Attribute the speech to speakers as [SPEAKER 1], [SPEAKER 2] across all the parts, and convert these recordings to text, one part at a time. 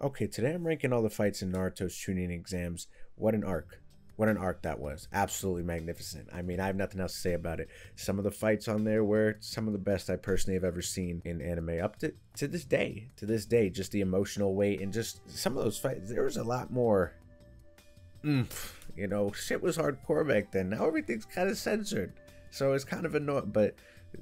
[SPEAKER 1] Okay, today I'm ranking all the fights in Naruto's Chunin exams. What an arc. What an arc that was. Absolutely magnificent. I mean, I have nothing else to say about it. Some of the fights on there were some of the best I personally have ever seen in anime up to this day. To this day, just the emotional weight and just some of those fights. There was a lot more oomph. You know, shit was hardcore back then. Now everything's kind of censored. So it's kind of annoying. But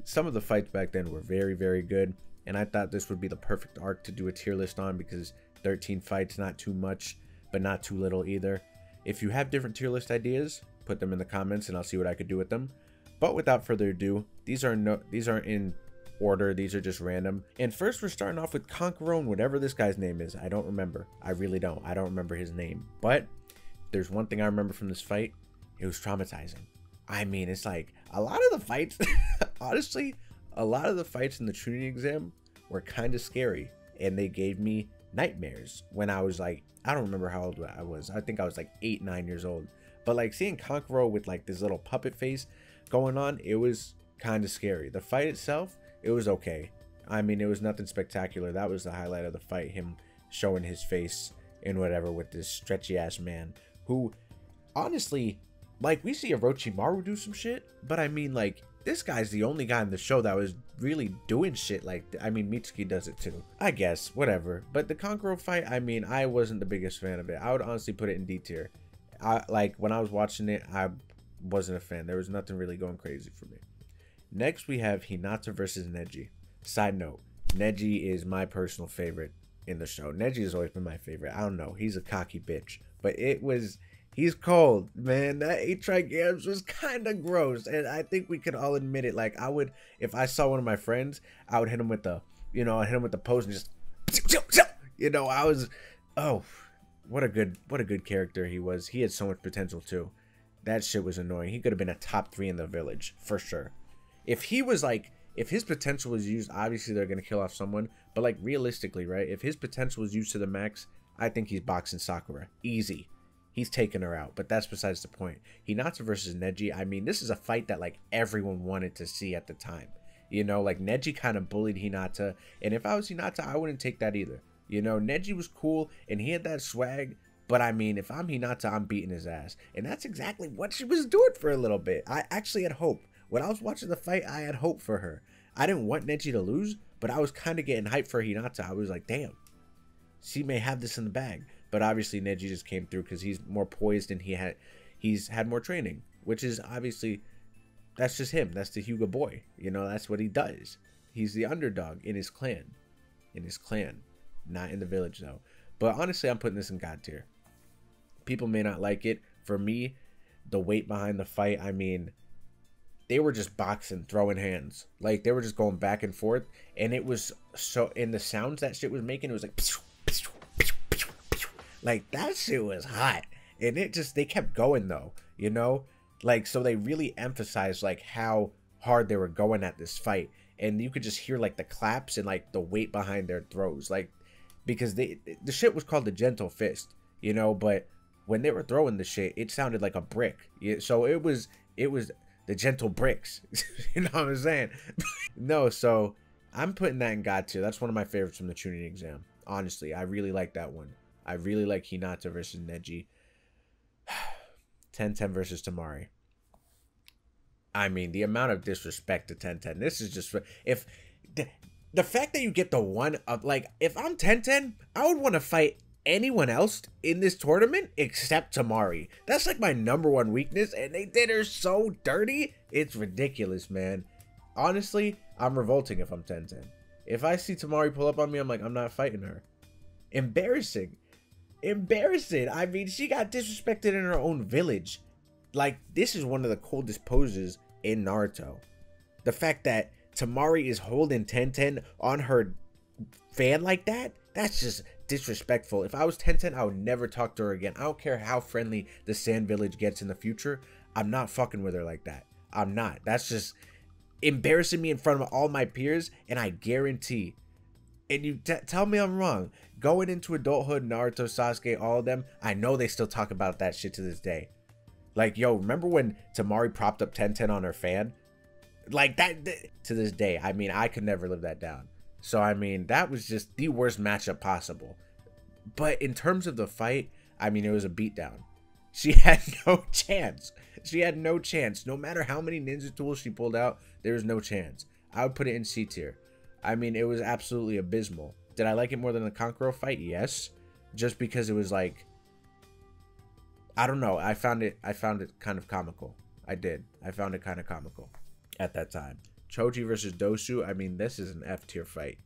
[SPEAKER 1] some of the fights back then were very, very good. And I thought this would be the perfect arc to do a tier list on because 13 fights, not too much, but not too little either. If you have different tier list ideas, put them in the comments and I'll see what I could do with them. But without further ado, these aren't in order, these are just random. And first we're starting off with Conquerone, whatever this guy's name is. I don't remember. I really don't. I don't remember his name. But there's one thing I remember from this fight. It was traumatizing. I mean, it's like a lot of the fights, honestly, a lot of the fights in the Chunin exam were kind of scary. And they gave me nightmares when I was like, I don't remember how old I was. I think I was like 8, 9 years old. But like seeing Kankuro with like this little puppet face going on, it was kind of scary. The fight itself, it was okay. I mean, it was nothing spectacular. That was the highlight of the fight, him showing his face and whatever with this stretchy ass man who, honestly, like we see Orochimaru do some shit, but I mean like this guy's the only guy in the show that was really doing shit like, I mean, Mitsuki does it too, I guess, whatever. But the Kankuro fight, I mean, I wasn't the biggest fan of it. I would honestly put it in D tier. Like when I was watching it, I wasn't a fan. There was nothing really going crazy for me. Next we have Hinata versus Neji. Side note, Neji is my personal favorite in the show. Neji has always been my favorite. I don't know, he's a cocky bitch, but he's cold, man. That 8 Trigams was kind of gross, and I think we could all admit it. Like, I would, if I saw one of my friends, I would hit him with the, you know, I'd hit him with the pose and just, you know, I was, oh, what a good character he was. He had so much potential too. That shit was annoying. He could have been a top 3 in the village for sure. If he was like, if his potential was used, obviously they're gonna kill off someone, but like realistically, right? If his potential was used to the max, I think he's boxing Sakura easy. He's taking her out, but that's besides the point. Hinata versus Neji, I mean, this is a fight that like everyone wanted to see at the time. You know, like Neji kind of bullied Hinata, and if I was Hinata, I wouldn't take that either. You know, Neji was cool and he had that swag, but I mean, if I'm Hinata, I'm beating his ass. And that's exactly what she was doing for a little bit. I actually had hope. When I was watching the fight, I had hope for her. I didn't want Neji to lose, but I was kind of getting hyped for Hinata. I was like, damn, she may have this in the bag. But obviously Neji just came through because he's more poised and he's had more training, which is obviously, that's just him. That's the Hyuga boy. You know, that's what he does. He's the underdog in his clan. Not in the village though. But honestly, I'm putting this in God tier. People may not like it. For me, the weight behind the fight, I mean, they were just boxing, throwing hands. Like, they were just going back and forth. And it was so, in the sounds that shit was making, it was like, like, that shit was hot. And it just, they kept going though, you know? Like, so they really emphasized like how hard they were going at this fight. And you could just hear like the claps and like the weight behind their throws. Like, because the shit was called the gentle fist, you know? But when they were throwing the shit, it sounded like a brick. So it was the gentle bricks. You know what I'm saying? No, so I'm putting that in God tier. That's one of my favorites from the Chunin exam. Honestly, I really like that one. I really like Hinata versus Neji. Tenten versus Temari. I mean, the amount of disrespect to Tenten. This is just, if the fact that you get the one of, like, if I'm Tenten, I would want to fight anyone else in this tournament except Temari. That's like my #1 weakness, and they did her so dirty. It's ridiculous, man. Honestly, I'm revolting if I'm Tenten. If I see Temari pull up on me, I'm like, I'm not fighting her. Embarrassing. I mean, she got disrespected in her own village. Like, this is one of the coldest poses in Naruto. The fact that Temari is holding Tenten on her fan like that, that's just disrespectful. If I was Tenten, I would never talk to her again. I don't care how friendly the Sand Village gets in the future. I'm not fucking with her like that. I'm not. That's just embarrassing me in front of all my peers, and I guarantee, and you tell me I'm wrong, going into adulthood, Naruto, Sasuke, all of them, I know they still talk about that shit to this day. Like, yo, remember when Temari propped up Tenten on her fan? Like, that to this day, I mean, I could never live that down. So, I mean, that was just the worst matchup possible. But in terms of the fight, I mean, it was a beatdown. She had no chance. She had no chance. No matter how many ninja tools she pulled out, there was no chance. I would put it in C tier. I mean, it was absolutely abysmal. Did I like it more than the Kankuro fight? Yes. Just because it was like, I don't know. I found it kind of comical. I did. I found it kind of comical at that time. Choji versus Dosu. I mean, this is an F tier fight.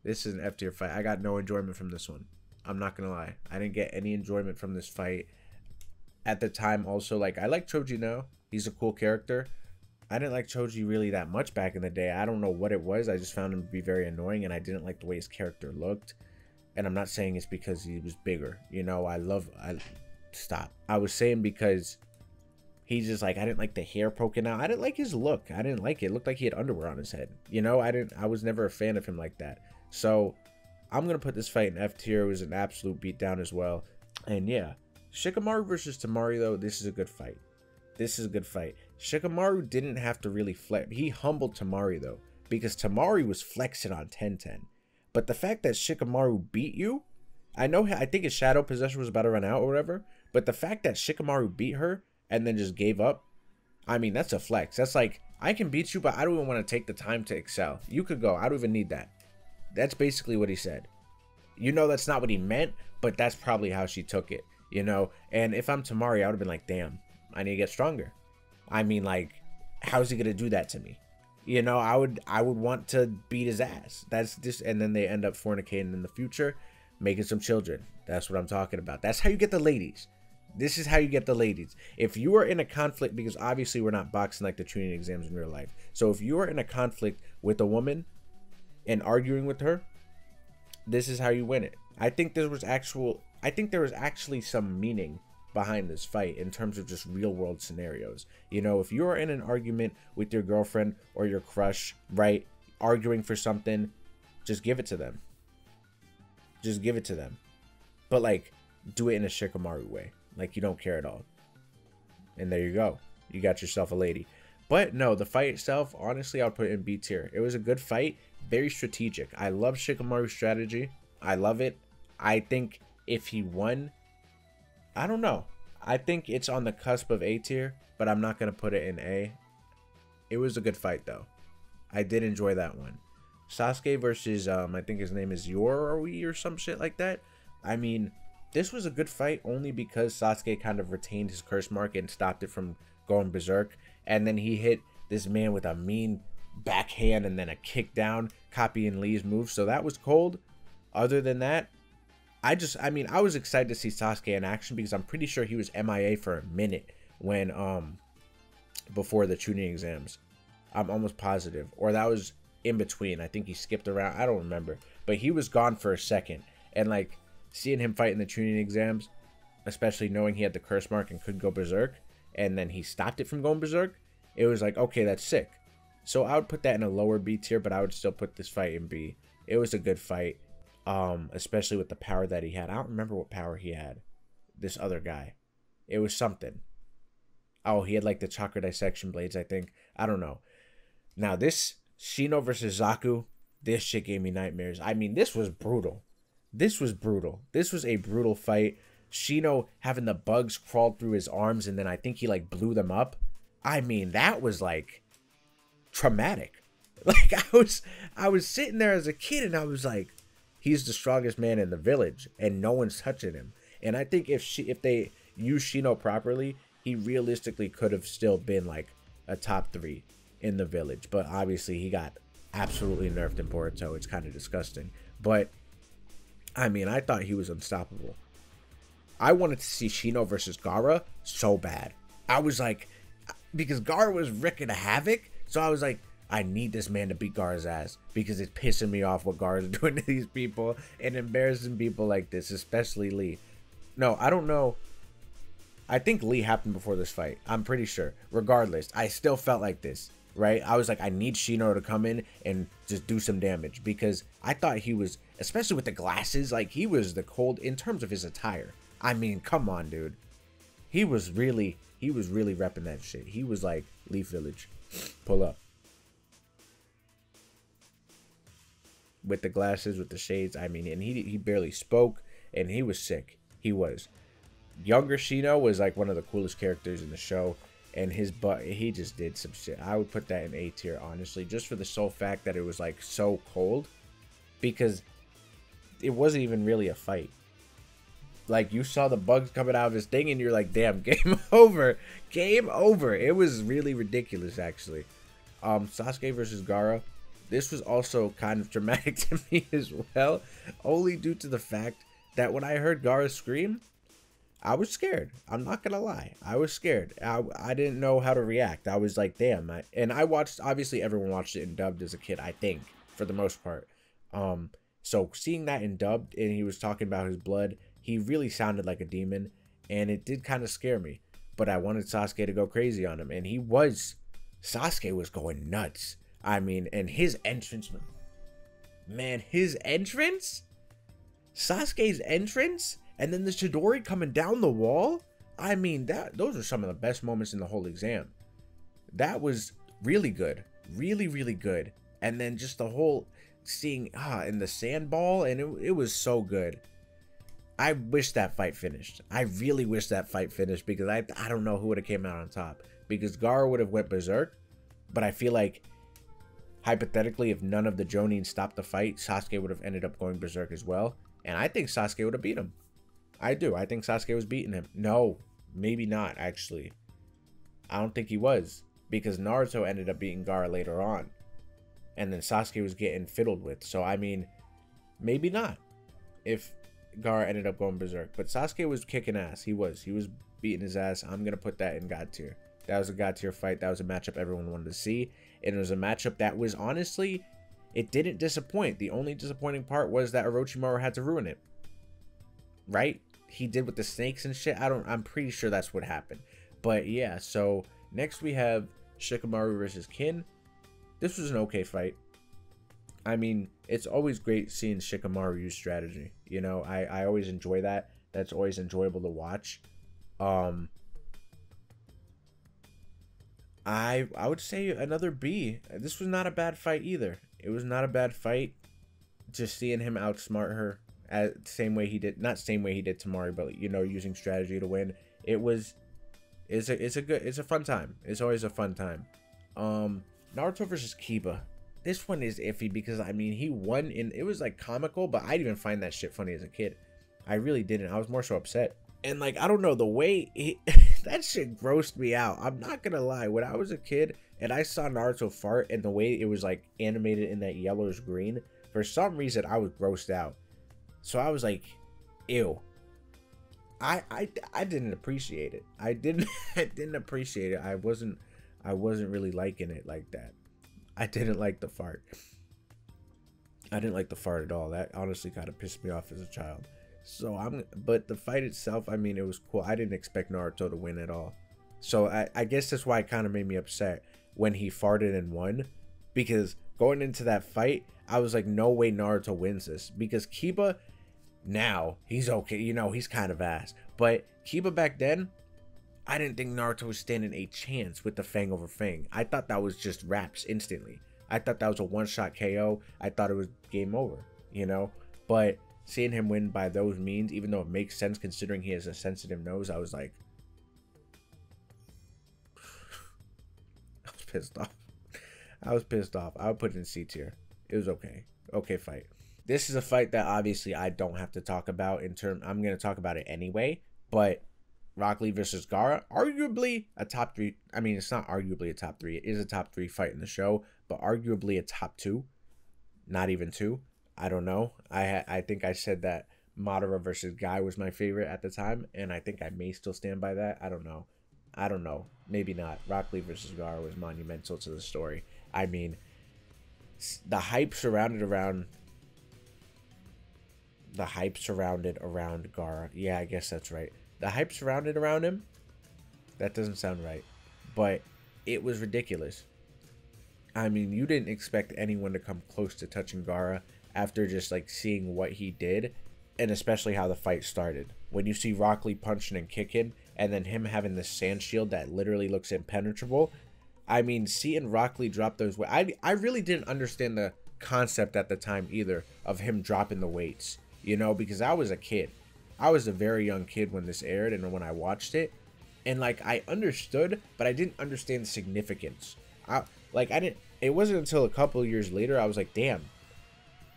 [SPEAKER 1] This is an F tier fight. I got no enjoyment from this one. I'm not gonna lie. I didn't get any enjoyment from this fight. At the time, also, like, I like Choji now. He's a cool character. I didn't like Choji really that much back in the day. I don't know what it was. I just found him to be very annoying, and I didn't like the way his character looked. And I'm not saying it's because he was bigger. You know, stop. I was saying because he's just like, I didn't like the hair poking out. I didn't like his look. I didn't like it. It looked like he had underwear on his head. You know, I was never a fan of him like that. So I'm going to put this fight in F tier. It was an absolute beatdown as well. And yeah, Shikamaru versus Temari, though, this is a good fight. This is a good fight. Shikamaru didn't have to really flex. He humbled Temari, though, because Temari was flexing on Tenten. But the fact that Shikamaru beat you, I think his Shadow Possessor was about to run out or whatever, but the fact that Shikamaru beat her and then just gave up, I mean, that's a flex. That's like, I can beat you, but I don't even want to take the time to excel. You could go. I don't even need that. That's basically what he said. You know, that's not what he meant, but that's probably how she took it, you know? And if I'm Temari, I would have been like, damn, I need to get stronger. I mean, like, how's he going to do that to me? You know, I would want to beat his ass. That's just, and then they end up fornicating in the future, making some children. That's what I'm talking about. That's how you get the ladies. This is how you get the ladies. If you are in a conflict, because obviously we're not boxing like the Chunin exams in real life. So if you are in a conflict with a woman and arguing with her, this is how you win it. I think there was actually some meaning behind this fight in terms of just real world scenarios. You know, if you're in an argument with your girlfriend or your crush, right, arguing for something, just give it to them. Just give it to them. But like, do it in a Shikamaru way. Like, you don't care at all. And there you go. You got yourself a lady. But no, the fight itself, honestly, I'll put it in B tier. It was a good fight. Very strategic. I love Shikamaru's strategy. I love it. I think if he won, I don't know. I think it's on the cusp of A tier, but I'm not going to put it in A. It was a good fight, though. I did enjoy that one. Sasuke versus, I think his name is Yoroi or some shit like that. I mean, this was a good fight only because Sasuke kind of retained his curse mark and stopped it from going berserk. And then he hit this man with a mean backhand and then a kick down, copying Lee's move. So that was cold. Other than that, I was excited to see Sasuke in action because I'm pretty sure he was MIA for a minute when, before the Chunin exams. I'm almost positive. Or that was in between. I think he skipped around. I don't remember. But he was gone for a second. And, like, seeing him fight in the Chunin exams, especially knowing he had the curse mark and could go berserk, and then he stopped it from going berserk, it was like, okay, that's sick. So I would put that in a lower B tier, but I would still put this fight in B. It was a good fight. Especially with the power that he had. I don't remember what power he had. This other guy. It was something. Oh, he had like the chakra dissection blades, I think. I don't know. Now this Shino versus Zaku, this shit gave me nightmares. I mean, this was brutal. This was brutal. This was a brutal fight. Shino having the bugs crawl through his arms and then I think he like blew them up. I mean, that was like traumatic. Like I was sitting there as a kid and I was like, he's the strongest man in the village, and no one's touching him. And I think if they use Shino properly, he realistically could have still been like a top 3 in the village. But obviously, he got absolutely nerfed in Boruto. It's kind of disgusting. But I mean, I thought he was unstoppable. I wanted to see Shino versus Gaara so bad. I was like, because Gaara was wreaking havoc, so I was like, I need this man to beat Gaara's ass because it's pissing me off what Gaara's doing to these people and embarrassing people like this, especially Lee. No, I don't know. I think Lee happened before this fight. I'm pretty sure. Regardless, I still felt like this, right? I was like, I need Shino to come in and just do some damage because I thought he was, especially with the glasses, like he was the cold in terms of his attire. I mean, come on, dude. He was really repping that shit. He was like, Leaf Village, pull up. With the glasses, with the shades, I mean, and he barely spoke, and he was sick. He was. Younger Shino was like one of the coolest characters in the show, and his butt, he just did some shit. I would put that in A tier, honestly, just for the sole fact that it was like so cold, because it wasn't even really a fight. Like, you saw the bugs coming out of his thing and you're like, damn, game over. Game over. It was really ridiculous, actually. Sasuke versus Gaara. This was also kind of dramatic to me as well, only due to the fact that when I heard Gaara scream, I was scared. I'm not gonna lie. I was scared. I didn't know how to react. I was like, damn. And I watched, obviously everyone watched it in dubbed as a kid, I think, for the most part. So seeing that in dubbed, and he was talking about his blood, he really sounded like a demon, and it did kind of scare me. But I wanted Sasuke to go crazy on him, and he was. Sasuke was going nuts. I mean, and his entrance, man, his entrance? Sasuke's entrance? And then the Chidori coming down the wall? I mean, those are some of the best moments in the whole exam. That was really good. Really, really good. And then just the whole seeing, in the sandball, and it was so good. I wish that fight finished. I really wish that fight finished, because I don't know who would have came out on top. Because Gaara would have went berserk, but I feel like, hypothetically, if none of the Jonin stopped the fight, Sasuke would have ended up going berserk as well. And I think Sasuke would have beat him. I do. I think Sasuke was beating him. No, maybe not, actually. I don't think he was, because Naruto ended up beating Gaara later on. And then Sasuke was getting fiddled with. So, I mean, maybe not, if Gaara ended up going berserk. But Sasuke was kicking ass. He was beating his ass. I'm going to put that in God tier. That was a God tier fight. That was a matchup everyone wanted to see. And it was a matchup that was, honestly, it didn't disappoint. The only disappointing part was that Orochimaru had to ruin it. Right? He did with the snakes and shit. I'm pretty sure that's what happened. But yeah, so next we have Shikamaru versus Kin. This was an okay fight. I mean, it's always great seeing Shikamaru use strategy. You know, I always enjoy that. That's always enjoyable to watch. I would say another B. This was not a bad fight either. It was not a bad fight. Just seeing him outsmart her same way he did, not same way he did Temari, but you know, using strategy to win. It's a fun time. It's always a fun time. Naruto versus Kiba. This one is iffy because I mean, he won and it was like comical, but I didn't even find that shit funny as a kid. I really didn't. I was more so upset. And like, I don't know, the way that shit grossed me out. I'm not gonna lie. When I was a kid and I saw Naruto fart and the way it was like animated in that yellowish green, for some reason I was grossed out. So I was like, ew. I didn't appreciate it. I didn't appreciate it. I wasn't really liking it like that. I didn't like the fart. I didn't like the fart at all. That honestly kind of pissed me off as a child. So but the fight itself, I mean, it was cool. I didn't expect Naruto to win at all. So I guess that's why it kind of made me upset when he farted and won, because going into that fight, I was like, no way Naruto wins this, because Kiba, now he's okay, you know, he's kind of ass, but Kiba back then, I didn't think Naruto was standing a chance with the Fang over Fang. I thought that was just raps instantly. I thought that was a one-shot KO. I thought it was game over, you know, but seeing him win by those means, even though it makes sense considering he has a sensitive nose, I was like, I was pissed off. I was pissed off. I would put it in C tier. It was okay. Okay fight. This is a fight that obviously I don't have to talk about in terms, I'm going to talk about it anyway, but Rock Lee versus Gaara, arguably a top 3. I mean, it's not arguably a top 3. It is a top 3 fight in the show, but arguably a top 2. Not even 2. I don't know. I think I said that Madara versus Guy was my favorite at the time, and I think I may still stand by that. I don't know. Maybe not. Rock Lee versus Gaara was monumental to the story. I mean, the hype surrounded around Gaara. Yeah, I guess that's right. The hype surrounded around him, that doesn't sound right, but it was ridiculous. I mean, you didn't expect anyone to come close to touching Gaara after just like seeing what he did, and especially how the fight started. When you see Rock Lee punching and kicking, and then him having this sand shield that literally looks impenetrable. I mean, seeing Rock Lee drop those weights, I really didn't understand the concept at the time either of him dropping the weights, you know, because I was a kid. I was a very young kid when this aired and when I watched it, and like I understood, but I didn't understand the significance. I didn't. It wasn't until a couple years later I was like, damn,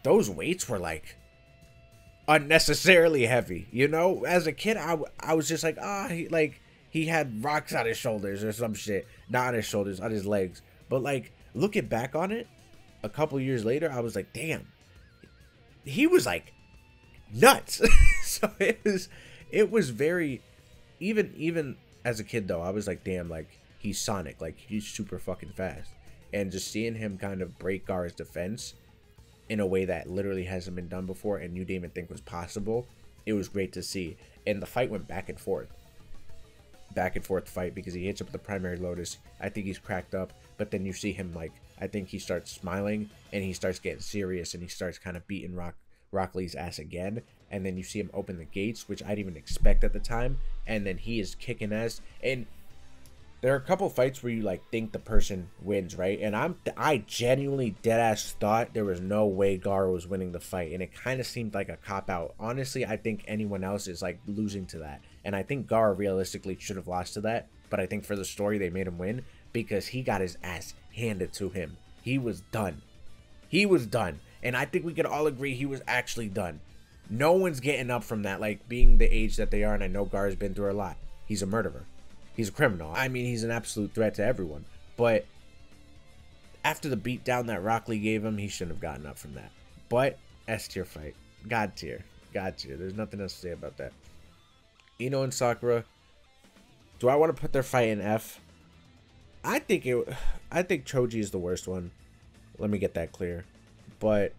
[SPEAKER 1] those weights were like unnecessarily heavy. You know, as a kid, I was just like, he had rocks on his shoulders or some shit, not on his shoulders, on his legs. But like looking back on it, a couple years later, I was like, damn, he was like nuts. So it was very, even as a kid though, I was like, damn, like he's Sonic, like he's super fucking fast. And just seeing him kind of break Gar's defense in a way that literally hasn't been done before and you didn't even think was possible, it was great to see. And the fight went back and forth fight, because he hits up the primary Lotus. I think he's cracked up, but then you see him, like, I think he starts smiling and he starts getting serious and he starts kind of beating Rock Lee's ass again. And then you see him open the gates, which I didn't even expect at the time, and then he is kicking ass. And there are a couple fights where you like think the person wins, right? And I genuinely deadass thought there was no way Gar was winning the fight, and it kind of seemed like a cop out. Honestly, I think anyone else is like losing to that, and I think Gar realistically should have lost to that. But I think for the story they made him win because he got his ass handed to him. He was done. He was done, and I think we could all agree he was actually done. No one's getting up from that, like being the age that they are, and I know Gar's been through a lot. He's a murderer. He's a criminal. I mean, he's an absolute threat to everyone. But after the beatdown that Rock Lee gave him, he shouldn't have gotten up from that. But S tier fight. God tier. God tier. There's nothing else to say about that. Ino and Sakura. Do I want to put their fight in F? I think Choji is the worst one. Let me get that clear. But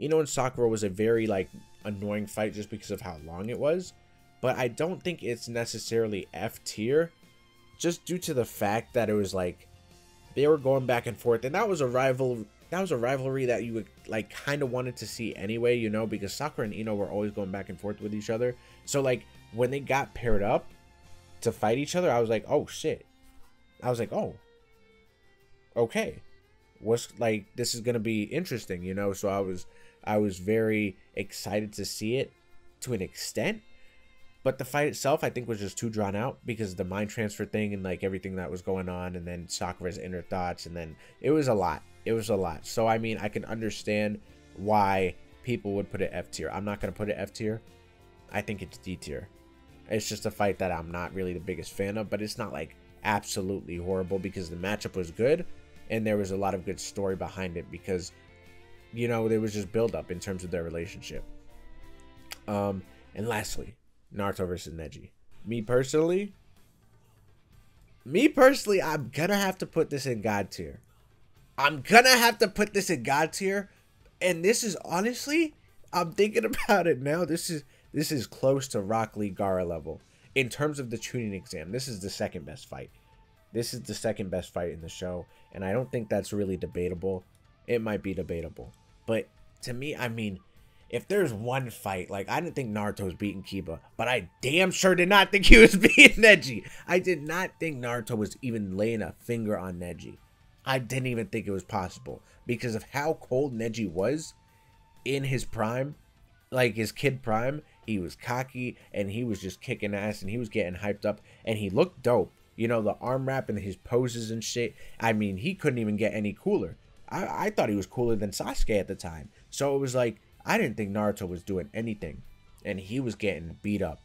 [SPEAKER 1] Ino and Sakura was a very like annoying fight just because of how long it was. But I don't think it's necessarily F tier, just due to the fact that it was like they were going back and forth, and that was a rivalry that you would like kind of wanted to see anyway, you know, because Sakura and Ino were always going back and forth with each other. So like when they got paired up to fight each other, I was like, oh shit. I was like, oh, okay, what's like, this is gonna be interesting, you know. So I was very excited to see it to an extent. But the fight itself, I think, was just too drawn out because of the mind transfer thing and like everything that was going on, and then Sakura's inner thoughts, and then it was a lot. It was a lot. So I mean, I can understand why people would put it F tier. I'm not gonna put it F tier. I think it's D tier. It's just a fight that I'm not really the biggest fan of, but it's not like absolutely horrible because the matchup was good and there was a lot of good story behind it because, you know, there was just build up in terms of their relationship. And lastly, Naruto versus Neji. Me personally, I'm gonna have to put this in God tier. I'm gonna have to put this in God tier. And this is honestly, I'm thinking about it now. This is close to Rock Lee Gaara level. In terms of the Chunin exam, this is the second best fight. This is the second best fight in the show. And I don't think that's really debatable. It might be debatable. But to me, I mean, if there's one fight, like, I didn't think Naruto was beating Kiba, but I damn sure did not think he was beating Neji. I did not think Naruto was even laying a finger on Neji. I didn't even think it was possible because of how cold Neji was in his prime, like his kid prime. He was cocky and he was just kicking ass and he was getting hyped up and he looked dope. You know, the arm wrap and his poses and shit. I mean, he couldn't even get any cooler. I thought he was cooler than Sasuke at the time. So it was like, I didn't think Naruto was doing anything, and he was getting beat up.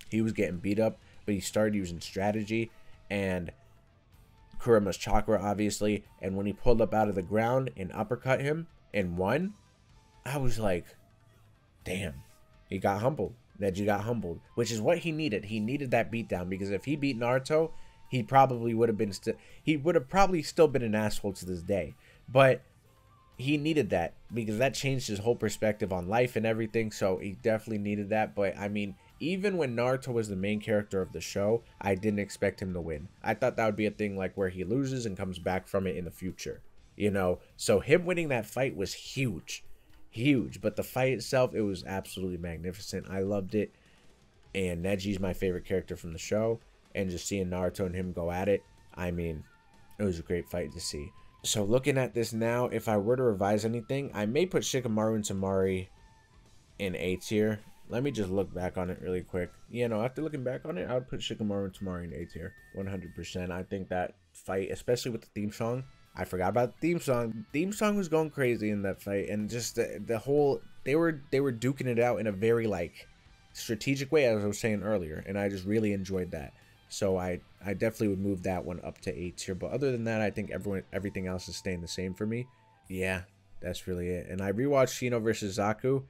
[SPEAKER 1] He was getting beat up, but he started using strategy and Kurama's chakra, obviously. And when he pulled up out of the ground and uppercut him and won, I was like, damn, he got humbled. Neji got humbled, which is what he needed. He needed that beatdown because if he beat Naruto, he probably would have been probably still been an asshole to this day. But he needed that because that changed his whole perspective on life and everything. So he definitely needed that. But I mean, even when Naruto was the main character of the show, I didn't expect him to win. I thought that would be a thing like where he loses and comes back from it in the future, you know. So him winning that fight was huge, huge. But the fight itself, it was absolutely magnificent. I loved it. And Neji's my favorite character from the show, and just seeing Naruto and him go at it, I mean, it was a great fight to see. So looking at this now, if I were to revise anything, I may put Shikamaru and Temari in A tier Let me just look back on it really quick. You know, after looking back on it, I would put Shikamaru and Tamari in A tier, 100%. I think that fight, especially with the theme song, I forgot about the theme song. The theme song was going crazy in that fight, and just the whole they were duking it out in a very like strategic way, as I was saying earlier, and I just really enjoyed that. So I definitely would move that one up to A tier. But other than that, I think everything else is staying the same for me. Yeah, that's really it. And I rewatched Shino versus Zaku,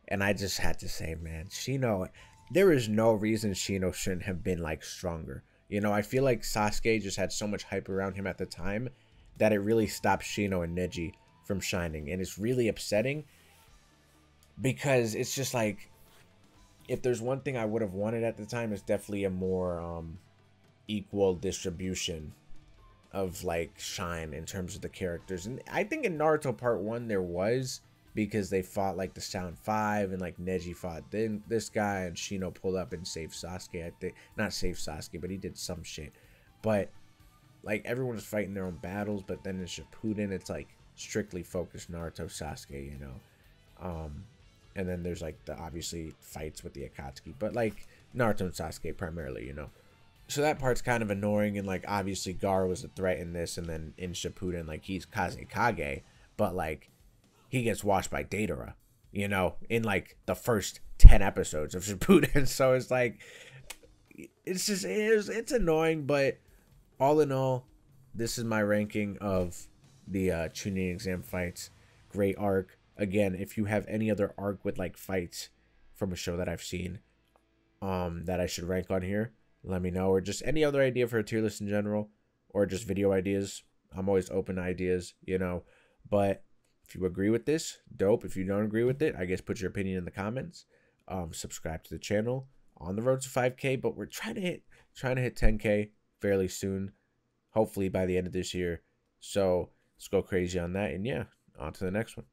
[SPEAKER 1] and I just had to say, man, Shino, there is no reason Shino shouldn't have been like stronger. You know, I feel like Sasuke just had so much hype around him at the time that it really stopped Shino and Neji from shining. And it's really upsetting because it's just like, if there's one thing I would have wanted at the time, it's definitely a more equal distribution of like shine in terms of the characters. And I think in Naruto Part 1 there was, because they fought like the Sound 5 and like Neji fought then this guy and Shino pulled up and saved Sasuke. I think not saved Sasuke, but he did some shit. But like everyone was fighting their own battles, but then in Shippuden it's like strictly focused Naruto Sasuke, you know. And then there's like the obviously fights with the Akatsuki, but like Naruto and Sasuke primarily, you know. So that part's kind of annoying, and like obviously Gaara was a threat in this, and then in Shippuden like he's Kazekage, but like he gets washed by Deidara, you know, in like the first 10 episodes of Shippuden. So it's like it's just it's annoying, but all in all, this is my ranking of the Chunin exam fights. Great arc. Again, if you have any other arc with like fights from a show that I've seen that I should rank on here, let me know. Or just any other idea for a tier list in general, or just video ideas. I'm always open to ideas, you know. But if you agree with this, dope. If you don't agree with it, I guess put your opinion in the comments. Subscribe to the channel. On the road to 5K, but we're trying to hit 10K fairly soon, hopefully by the end of this year. So let's go crazy on that, and yeah, on to the next one.